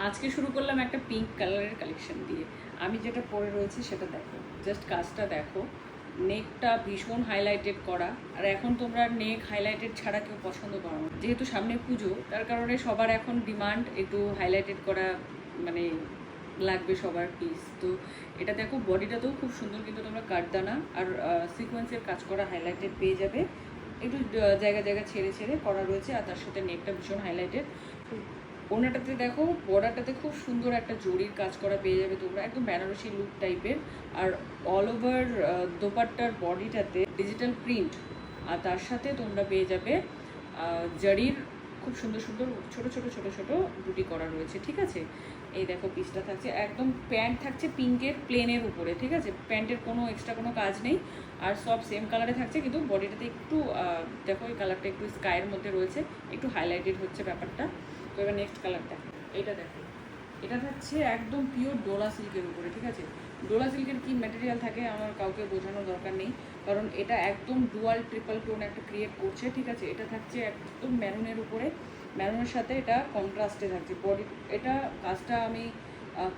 আজকে শুরু করলাম একটা পিঙ্ক কালারের কালেকশন দিয়ে। আমি যেটা পরে রয়েছি সেটা দেখো, জাস্ট কাজটা দেখো। নেকটা ভীষণ হাইলাইটেড করা, আর এখন তোমরা নেক হাইলাইটেড ছাড়া কেউ পছন্দ করো না, যেহেতু সামনে পুজো তার কারণে সবার এখন ডিমান্ড একটু হাইলাইটেড করা, মানে লাগবে সবার পিস। তো এটা দেখো, বডিটাতেও খুব সুন্দর কিন্তু তোমরা কাটদানা আর সিকোয়েন্সের কাজ করা হাইলাইটেড পেয়ে যাবে। একটু জায়গা জায়গা ছেড়ে ছেড়ে করা রয়েছে, আর তার সাথে নেকটা ভীষণ হাইলাইটেড। ওনাটাতে দেখো, বর্ডারটাতে খুব সুন্দর একটা জরির কাজ করা পেয়ে যাবে তোমরা, একদম বেনারসি লুক টাইপের। আর অল ওভার দোপাট্টার বডিটাতে ডিজিটাল প্রিন্ট, আর তার সাথে তোমরা পেয়ে যাবে জারির খুব সুন্দর সুন্দর ছোট ছোট ছোট ছোট বুটি করা রয়েছে, ঠিক আছে। এই দেখো পিসটা থাকছে একদম, প্যান্ট থাকছে পিঙ্কের প্লেনের উপরে, ঠিক আছে। প্যান্টের কোনো এক্সট্রা কোনো কাজ নেই, আর সব সেম কালারে থাকছে, কিন্তু বডিটাতে একটু দেখো এই কালারটা একটু স্কাইয়ের মধ্যে রয়েছে, একটু হাইলাইটেড হচ্ছে ব্যাপারটা। তো এবার নেক্সট কালারটা, এইটা দেখো, এটা থাকছে একদম পিওর ডোলা সিল্কের উপরে, ঠিক আছে। ডোলা সিল্কের কি ম্যাটেরিয়াল থাকে আমার কাউকে বোঝানোর দরকার নেই, কারণ এটা একদম ডুয়াল ট্রিপল টোন একটা ক্রিয়েট করছে, ঠিক আছে। এটা থাকছে একদম ম্যারুনের উপরে, ম্যারুনের সাথে এটা কন্ট্রাস্টে থাকছে বডি। এটা কাজটা আমি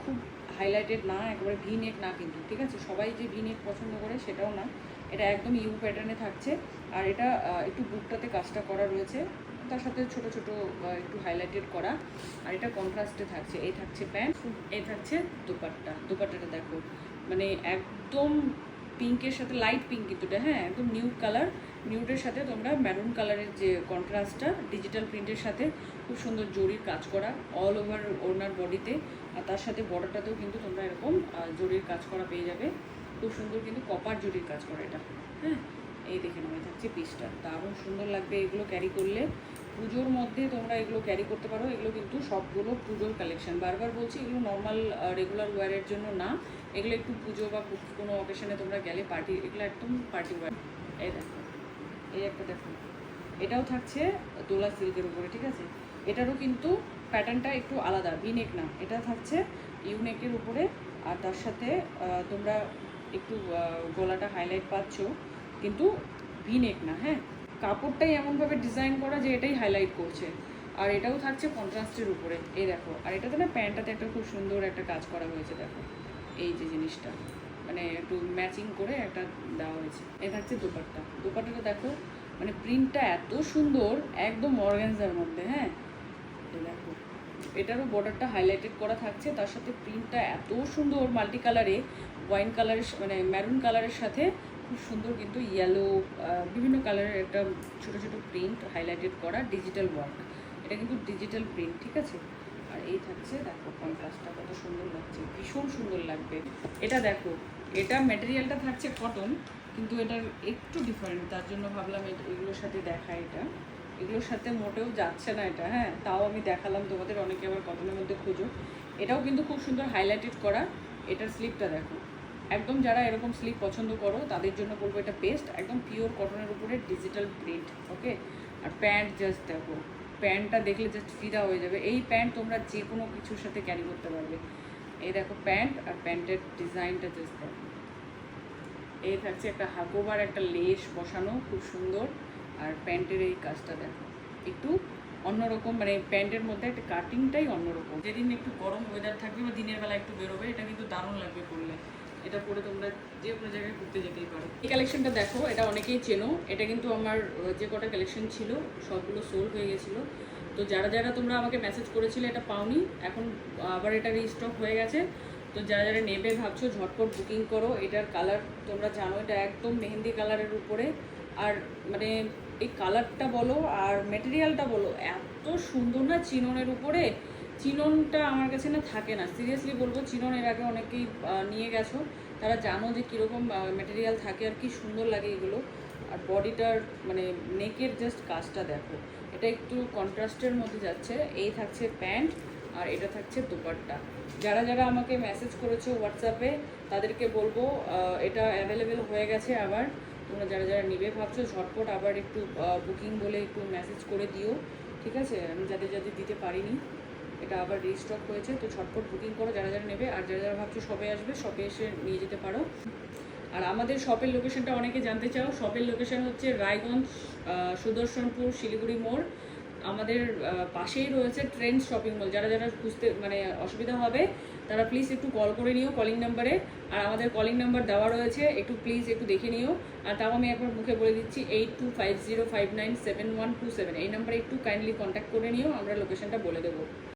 খুব হাইলাইটেড না, একেবারে ভি নেক না কিন্তু, ঠিক আছে। সবাই যে ভি নেক পছন্দ করে সেটাও না, এটা একদম ইউ প্যাটার্নে থাকছে। আর এটা একটু বুকটাতে কাজটা করা রয়েছে, তার সাথে ছোট ছোট একটু হাইলাইটেড করা, আর এটা কন্ট্রাস্টে থাকছে। এই থাকছে প্যান্ট, এই থাকছে দোপাট্টা। দোপাট্টাটা দেখো, মানে একদম পিঙ্কের সাথে, লাইট পিঙ্ক কিন্তু এটা, হ্যাঁ একদম নিউড কালার। নিউডের সাথে তোমরা ম্যারুন কালারের যে কন্ট্রাস্টটা ডিজিটাল প্রিন্টের সাথে খুব সুন্দর জরির কাজ করা অল ওভার ওনার বডিতে, আর তার সাথে বর্ডারটাতেও কিন্তু তোমরা এরকম জরির কাজ করা পেয়ে যাবে। খুব সুন্দর কিন্তু কপার জরির কাজ করা এটা, হ্যাঁ। এই দেখে নেওয়া থাকছে পিসটা, দারুণ সুন্দর লাগবে এগুলো ক্যারি করলে। পুজোর মধ্যে তোমরা এগুলো ক্যারি করতে পারো। এগুলো কিন্তু সবগুলো পুজোর কালেকশন, বারবার বলছি, এগুলো নর্মাল রেগুলার ওয়্যারের জন্য না, এগুলো একটু পুজো বা কোনো অকেশনে তোমরা গেলে পার্টি, এগুলো একদম পার্টি ওয়্যার। এই দেখো, এই একটা দেখো, এটাও থাকছে দোলা সিল্কের উপরে, ঠিক আছে। এটারও কিন্তু প্যাটার্নটা একটু আলাদা, ভিনেক না, এটা থাকছে ইউনেকের উপরে, আর তার সাথে তোমরা একটু গলাটা হাইলাইট পাচ্ছ, কিন্তু ভিনেক না, হ্যাঁ। কাপড়টাই এমনভাবে ডিজাইন করা যে এটাই হাইলাইট করছে। আর এটাও থাকছে কন্ট্রাস্টের উপরে, এই দেখো। আর এটাতে না প্যান্টটাতে একটা খুব সুন্দর একটা কাজ করা হয়েছে, দেখো এই যে জিনিসটা, মানে একটু ম্যাচিং করে একটা দেওয়া হয়েছে। এই থাকছে দোপাট্টা। দোপাট্টাটা দেখো, মানে প্রিন্টটা এত সুন্দর, একদম অর্গানজার মধ্যে, হ্যাঁ। এই দেখো, এটারও বর্ডারটা হাইলাইটেড করা থাকছে, তার সাথে প্রিন্টটা এত সুন্দর মাল্টি কালারে, ওয়াইন কালারের মানে ম্যারুন কালারের সাথে খুব সুন্দর কিন্তু ইয়েলো, বিভিন্ন কালারের একটা ছোটো ছোটো প্রিন্ট হাইলাইটেড করা ডিজিটাল ওয়ার্ক। এটা কিন্তু ডিজিটাল প্রিন্ট, ঠিক আছে। আর এই থাকছে দেখো কন্ট্রাস্টটা কত সুন্দর লাগছে, ভীষণ সুন্দর লাগবে। এটা দেখো, এটা ম্যাটেরিয়ালটা থাকছে কটন, কিন্তু এটার একটু ডিফারেন্ট, তার জন্য ভাবলাম এগুলোর সাথে দেখা। এটা এগুলোর সাথে মোটেও যাচ্ছে না এটা, হ্যাঁ, তাও আমি দেখালাম তোমাদের। অনেকে আবার কটনের মধ্যে খোঁজো, এটাও কিন্তু খুব সুন্দর হাইলাইটেড করা। এটার স্লিপটা দেখো, একদম যারা এরকম স্লিপ পছন্দ করো তাদের জন্য বলবো এটা বেস্ট, একদম পিওর কটনের উপরে ডিজিটাল প্রিন্ট, ওকে। আর প্যান্ট জাস্ট দেখো, প্যান্টটা দেখলে জাস্ট ফিদা হয়ে যাবে। এই প্যান্ট তোমরা যে কোনো কিছুর সাথে ক্যারি করতে পারবে। এই দেখো প্যান্ট, আর প্যান্টের ডিজাইনটা জাস্ট দেখো। এই থাকছে একটা হাকোবার একটা লেস বসানো, খুব সুন্দর। আর প্যান্টের এই কাজটা দেখো, একটু অন্যরকম, মানে প্যান্টের মধ্যে একটা কাটিংটাই অন্যরকম। যেদিন একটু গরম ওয়েদার থাকবে বা দিনের বেলা একটু বেরোবে, এটা কিন্তু দারুণ লাগবে পরলে। এটা পরে তোমরা যে কোনো জায়গায় ঘুরতে যেতেই পারো। এই কালেকশনটা দেখো, এটা অনেকেই চেনো। এটা কিন্তু আমার যে কটা কালেকশন ছিল সবগুলো সোল্ড হয়ে গেছিলো। তো যারা যারা তোমরা আমাকে মেসেজ করেছিলে এটা পাওনি, এখন আবার এটা রিস্টক হয়ে গেছে। তো যারা যারা নেবে ভাবছো ঝটপট বুকিং করো। এটার কালার তোমরা জানো, এটা একদম মেহেন্দি কালারের উপরে। আর মানে এই কালারটা বলো আর মেটেরিয়ালটা বলো, এত সুন্দর না চিননের উপরে। চিননটা আমার কাছে না থাকে না, সিরিয়াসলি বলবো। চিনন এর আগে অনেকেই নিয়ে গেছো, তারা জানো যে কীরকম মেটেরিয়াল থাকে আর কি সুন্দর লাগে এগুলো। আর বডিটার মানে নেকের জাস্ট কাজটা দেখো, এটা একটু কন্ট্রাস্টের মধ্যে যাচ্ছে। এই থাকছে প্যান্ট, আর এটা থাকছে দোপাট্টা। যারা যারা আমাকে মেসেজ করেছো হোয়াটসঅ্যাপে তাদেরকে বলবো এটা অ্যাভেলেবেল হয়ে গেছে আবার। তোমরা যারা যারা নিবে ভাবছো ঝটপট আবার একটু বুকিং বলে একটু মেসেজ করে দিও, ঠিক আছে। আমি যাদের যাদের দিতে পারিনি, এটা আবার রিস্টক হয়েছে, তো ঝটপট বুকিং করো যারা যারা নেবে। আর যারা যারা ভাবছো শপে আসবে, শপে এসে নিয়ে যেতে পারো। আর আমাদের শপের লোকেশনটা অনেকে জানতে চাও। শপের লোকেশন হচ্ছে রায়গঞ্জ, সুদর্শনপুর, শিলিগুড়ি মোড়। আমাদের পাশেই রয়েছে ট্রেন্ডস শপিং মল। যারা যারা খুঁজতে মানে অসুবিধা হবে তারা প্লিজ একটু কল করে নিও কলিং নাম্বারে, আর আমাদের কলিং নাম্বার দেওয়া রয়েছে, একটু প্লিজ একটু দেখে নিও। আর তাও আমি একবার মুখে বলে দিচ্ছি 8250597127, এই নাম্বারে একটু কাইন্ডলি কন্ট্যাক্ট করে নিও, আমরা লোকেশনটা বলে দেবো।